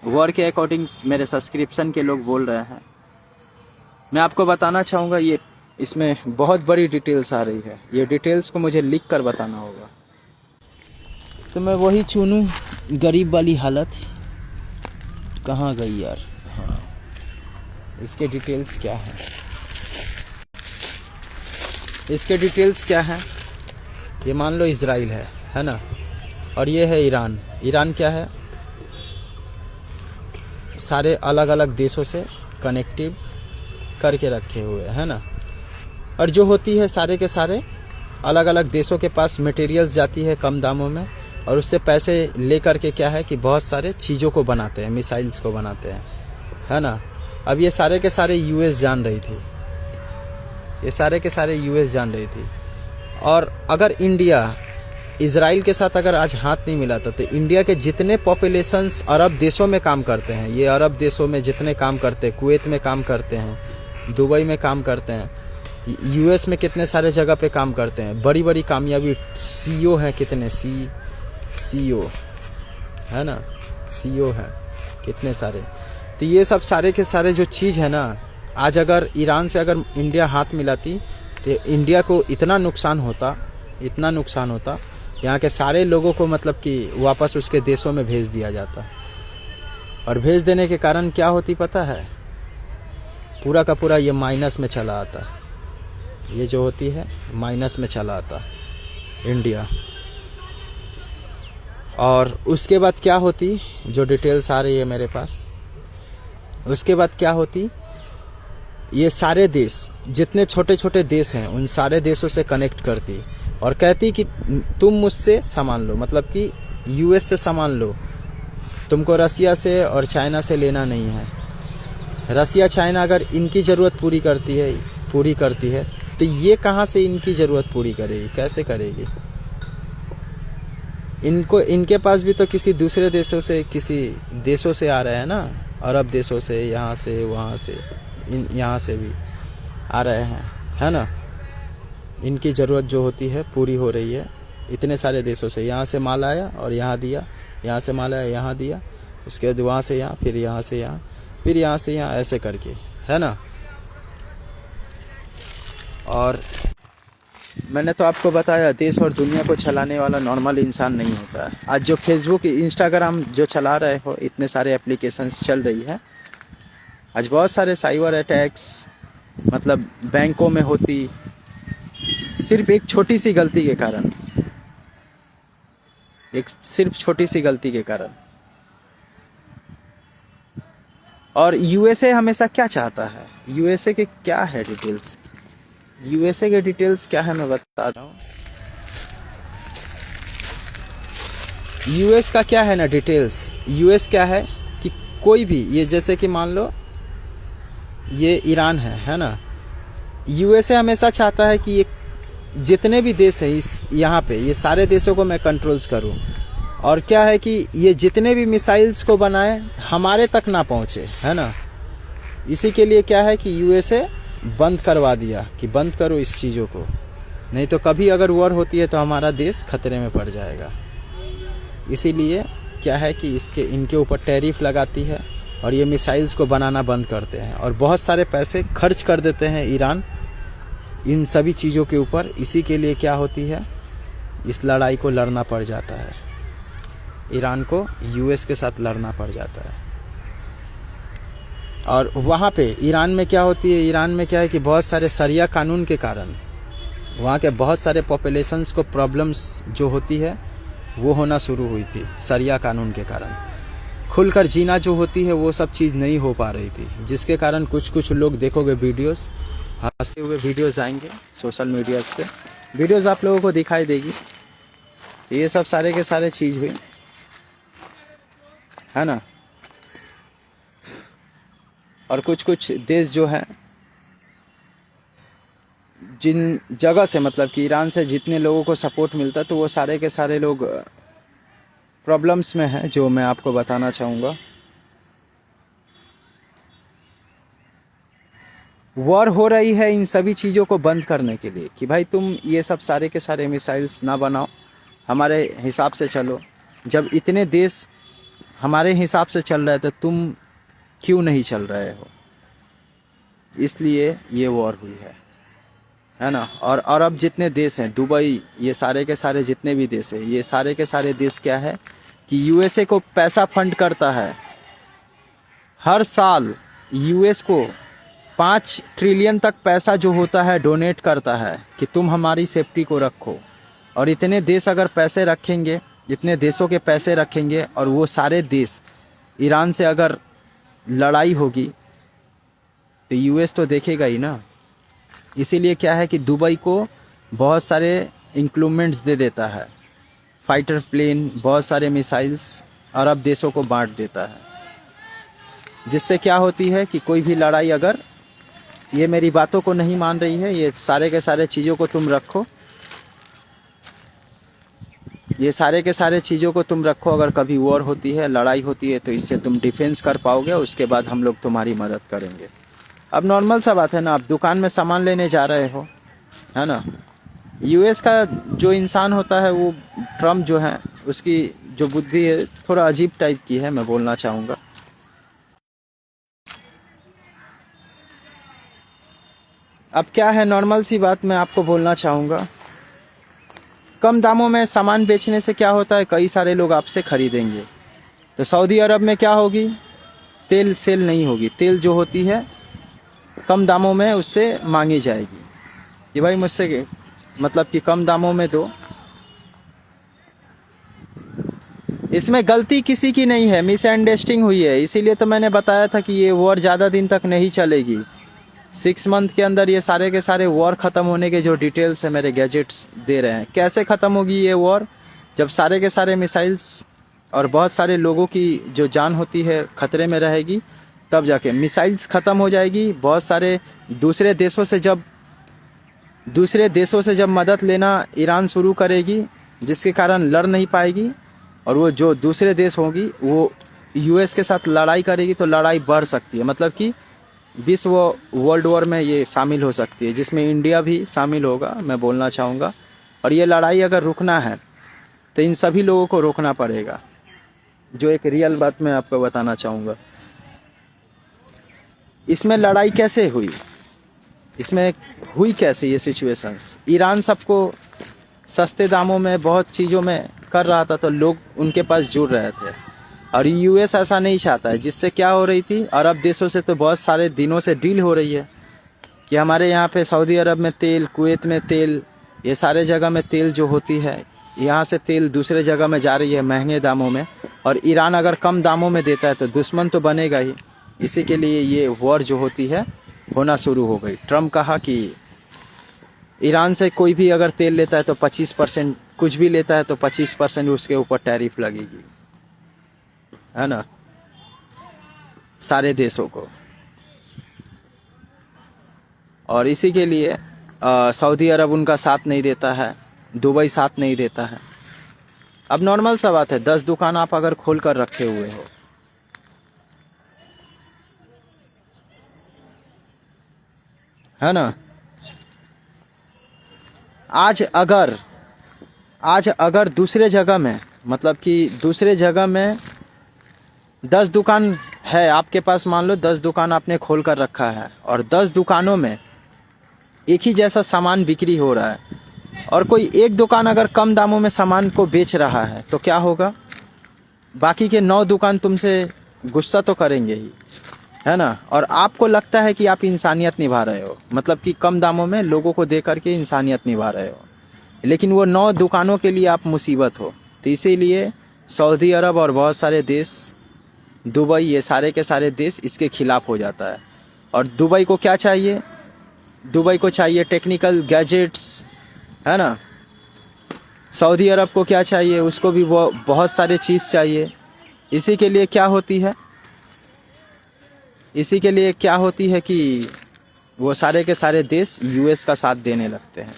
War के according मेरे subscription के लोग बोल रहे हैं। मैं आपको बताना चाहूँगा, ये इसमें बहुत बड़ी डिटेल्स आ रही है। ये डिटेल्स को मुझे लिख कर बताना होगा। तो मैं वही चुनूँ, गरीब वाली हालत कहाँ गई यार। हाँ, इसके डिटेल्स क्या है, इसके डिटेल्स क्या है। ये मान लो इजराइल है ना, और ये है ईरान। ईरान क्या है, सारे अलग अलग देशों से कनेक्टिव करके रखे हुए है ना। और जो होती है सारे के सारे अलग अलग देशों के पास मटेरियल्स जाती है कम दामों में, और उससे पैसे ले करके क्या है कि बहुत सारे चीज़ों को बनाते हैं, मिसाइल्स को बनाते हैं, है ना। अब ये सारे के सारे यूएस जान रही थी, ये सारे के सारे यूएस जान रही थी। और अगर इंडिया इजराइल के साथ अगर आज हाथ नहीं मिलाता तो इंडिया के जितने पॉपुलेशंस अरब देशों में काम करते हैं, ये अरब देशों में जितने काम करते हैं, कुवैत में काम करते हैं, दुबई में काम करते हैं, यूएस में कितने सारे जगह पे काम करते हैं, बड़ी बड़ी कामयाबी सीईओ हैं, कितने सीईओ है ना, सीईओ है कितने सारे। तो ये सब सारे के सारे जो चीज़ है ना, आज अगर ईरान से अगर इंडिया हाथ मिलाती तो इंडिया को इतना नुकसान होता, इतना नुकसान होता, यहाँ के सारे लोगों को मतलब कि वापस उसके देशों में भेज दिया जाता। और भेज देने के कारण क्या होती पता है, पूरा का पूरा ये माइनस में चला आता, ये जो होती है माइनस में चला आता इंडिया। और उसके बाद क्या होती, जो डिटेल्स आ रही है मेरे पास, उसके बाद क्या होती, ये सारे देश जितने छोटे छोटे देश हैं उन सारे देशों से कनेक्ट करती और कहती कि तुम मुझसे सामान लो, मतलब कि यूएस से सामान लो, तुमको रसिया से और चाइना से लेना नहीं है। रसिया चाइना अगर इनकी ज़रूरत पूरी करती है तो ये कहाँ से इनकी ज़रूरत पूरी करेगी, कैसे करेगी। इनके पास भी तो किसी दूसरे देशों से, किसी देशों से आ रहे हैं ना, अरब देशों से, यहाँ से वहाँ से, यहाँ से भी आ रहे हैं, है ना। इनकी ज़रूरत जो होती है पूरी हो रही है इतने सारे देशों से। यहाँ से माल आया और यहाँ दिया, यहाँ से माल आया यहाँ दिया, उसके बाद वहाँ से यहाँ, फिर यहाँ से यहाँ, फिर यहाँ से यहाँ, ऐसे करके, है ना। और मैंने तो आपको बताया, देश और दुनिया को चलाने वाला नॉर्मल इंसान नहीं होता है। आज जो फेसबुक इंस्टाग्राम जो चला रहे हो, इतने सारे एप्लीकेशंस चल रही है, आज बहुत सारे साइबर अटैक्स मतलब बैंकों में होती, सिर्फ एक छोटी सी गलती के कारण, एक सिर्फ छोटी सी गलती के कारण। और यूएसए हमेशा क्या चाहता है, यूएसए के क्या है डिटेल्स, यूएसए के डिटेल्स क्या है मैं बता रहा हूँ। यूएस का क्या है ना डिटेल्स, यूएस क्या है कि कोई भी, ये जैसे कि मान लो ये ईरान है ना, यूएसए हमेशा चाहता है कि ये जितने भी देश है इस यहाँ पे, ये सारे देशों को मैं कंट्रोल्स करूँ। और क्या है कि ये जितने भी मिसाइल्स को बनाए हमारे तक ना पहुँचे, है ना। इसी के लिए क्या है कि यूएसए बंद करवा दिया कि बंद करो इस चीज़ों को, नहीं तो कभी अगर वॉर होती है तो हमारा देश खतरे में पड़ जाएगा। इसीलिए क्या है कि इनके ऊपर टैरिफ लगाती है और ये मिसाइल्स को बनाना बंद करते हैं और बहुत सारे पैसे खर्च कर देते हैं ईरान इन सभी चीज़ों के ऊपर। इसी के लिए क्या होती है, इस लड़ाई को लड़ना पड़ जाता है, ईरान को यूएस के साथ लड़ना पड़ जाता है। और वहाँ पे ईरान में क्या होती है, ईरान में क्या है कि बहुत सारे शरिया कानून के कारण वहाँ के बहुत सारे पॉपुलेशंस को प्रॉब्लम्स जो होती है वो होना शुरू हुई थी। शरिया कानून के कारण खुलकर जीना जो होती है वो सब चीज़ नहीं हो पा रही थी, जिसके कारण कुछ लोग देखोगे वीडियोस, हंसते हुए वीडियोस आएंगे सोशल मीडियाज़ पे, वीडियोस आप लोगों को दिखाई देगी। ये सब सारे के सारे चीज़ हुई, है ना। और कुछ देश जो हैं, जिन जगह से मतलब कि ईरान से जितने लोगों को सपोर्ट मिलता है तो वो सारे के सारे लोग प्रॉब्लम्स में हैं, जो मैं आपको बताना चाहूँगा। वॉर हो रही है इन सभी चीज़ों को बंद करने के लिए कि भाई तुम ये सब सारे के सारे मिसाइल्स ना बनाओ, हमारे हिसाब से चलो। जब इतने देश हमारे हिसाब से चल रहा है तो तुम क्यों नहीं चल रहे हो? इसलिए ये वॉर हुई है ना। और अरब जितने देश हैं, दुबई, ये सारे के सारे जितने भी देश हैं, ये सारे के सारे देश क्या है कि यूएसए को पैसा फंड करता है। हर साल यूएस को 5 ट्रिलियन तक पैसा जो होता है डोनेट करता है कि तुम हमारी सेफ्टी को रखो। और इतने देश अगर पैसे रखेंगे, जितने देशों के पैसे रखेंगे, और वो सारे देश ईरान से अगर लड़ाई होगी तो यूएस तो देखेगा ही ना। इसीलिए क्या है कि दुबई को बहुत सारे इंक्लूमेंट्स दे देता है, फाइटर प्लेन, बहुत सारे मिसाइल्स अरब देशों को बांट देता है, जिससे क्या होती है कि कोई भी लड़ाई, अगर ये मेरी बातों को नहीं मान रही है, ये सारे के सारे चीज़ों को तुम रखो, ये सारे के सारे चीज़ों को तुम रखो, अगर कभी वॉर होती है, लड़ाई होती है, तो इससे तुम डिफेंस कर पाओगे, उसके बाद हम लोग तुम्हारी मदद करेंगे। अब नॉर्मल सा बात है ना, आप दुकान में सामान लेने जा रहे हो, है ना। यूएस का जो इंसान होता है, वो ट्रम्प जो है, उसकी जो बुद्धि है थोड़ा अजीब टाइप की है, मैं बोलना चाहूँगा। अब क्या है, नॉर्मल सी बात मैं आपको बोलना चाहूँगा, कम दामों में सामान बेचने से क्या होता है, कई सारे लोग आपसे खरीदेंगे। तो सऊदी अरब में क्या होगी, तेल सेल नहीं होगी, तेल जो होती है कम दामों में उससे मांगी जाएगी कि भाई मुझसे मतलब कि कम दामों में दो। इसमें गलती किसी की नहीं है, मिसअंडरस्टैंडिंग हुई है। इसीलिए तो मैंने बताया था कि ये वॉर ज़्यादा दिन तक नहीं चलेगी। 6 मंथ के अंदर ये सारे के सारे वॉर ख़त्म होने के जो डिटेल्स है मेरे गैजेट्स दे रहे हैं। कैसे ख़त्म होगी ये वॉर, जब सारे के सारे मिसाइल्स और बहुत सारे लोगों की जो जान होती है ख़तरे में रहेगी, तब जाके मिसाइल्स ख़त्म हो जाएगी। बहुत सारे दूसरे देशों से जब मदद लेना ईरान शुरू करेगी, जिसके कारण लड़ नहीं पाएगी, और वो जो दूसरे देश होंगी वो यूएस के साथ लड़ाई करेगी, तो लड़ाई बढ़ सकती है। मतलब कि विश्व वर्ल्ड वॉर में ये शामिल हो सकती है, जिसमें इंडिया भी शामिल होगा, मैं बोलना चाहूँगा। और ये लड़ाई अगर रुकना है तो इन सभी लोगों को रोकना पड़ेगा। जो एक रियल बात मैं आपको बताना चाहूँगा, इसमें लड़ाई कैसे हुई, इसमें हुई कैसे ये सिचुएशंस। ईरान सबको सस्ते दामों में बहुत चीज़ों में कर रहा था, तो लोग उनके पास जुड़ रहे थे। और यूएस ऐसा नहीं चाहता है, जिससे क्या हो रही थी, अरब देशों से तो बहुत सारे दिनों से डील हो रही है कि हमारे यहाँ पे सऊदी अरब में तेल, कुवैत में तेल, ये सारे जगह में तेल जो होती है, यहाँ से तेल दूसरे जगह में जा रही है महंगे दामों में। और ईरान अगर कम दामों में देता है तो दुश्मन तो बनेगा ही। इसी के लिए ये वॉर जो होती है होना शुरू हो गई। ट्रम्प कहा कि ईरान से कोई भी अगर तेल लेता है तो 25%, कुछ भी लेता है तो 25% उसके ऊपर टैरिफ लगेगी, है ना, सारे देशों को। और इसी के लिए सऊदी अरब उनका साथ नहीं देता है, दुबई साथ नहीं देता है। अब नॉर्मल सा बात है, 10 दुकान आप अगर खोल कर रखे हुए हो, है ना, आज अगर दूसरे जगह में, मतलब कि दूसरे जगह में 10 दुकान है आपके पास, मान लो 10 दुकान आपने खोल कर रखा है, और 10 दुकानों में एक ही जैसा सामान बिक्री हो रहा है, और कोई एक दुकान अगर कम दामों में सामान को बेच रहा है, तो क्या होगा, बाकी के 9 दुकान तुमसे गुस्सा तो करेंगे ही, है ना। और आपको लगता है कि आप इंसानियत निभा रहे हो, मतलब कि कम दामों में लोगों को दे करके इंसानियत निभा रहे हो, लेकिन वो 9 दुकानों के लिए आप मुसीबत हो। तो इसीलिए सऊदी अरब और बहुत सारे देश, दुबई, ये सारे के सारे देश इसके खिलाफ हो जाता है। और दुबई को क्या चाहिए, दुबई को चाहिए टेक्निकल गैजेट्स, है ना। सऊदी अरब को क्या चाहिए, उसको भी बहुत सारे चीज़ चाहिए। इसी के लिए क्या होती है कि वो सारे के सारे देश यूएस का साथ देने लगते हैं।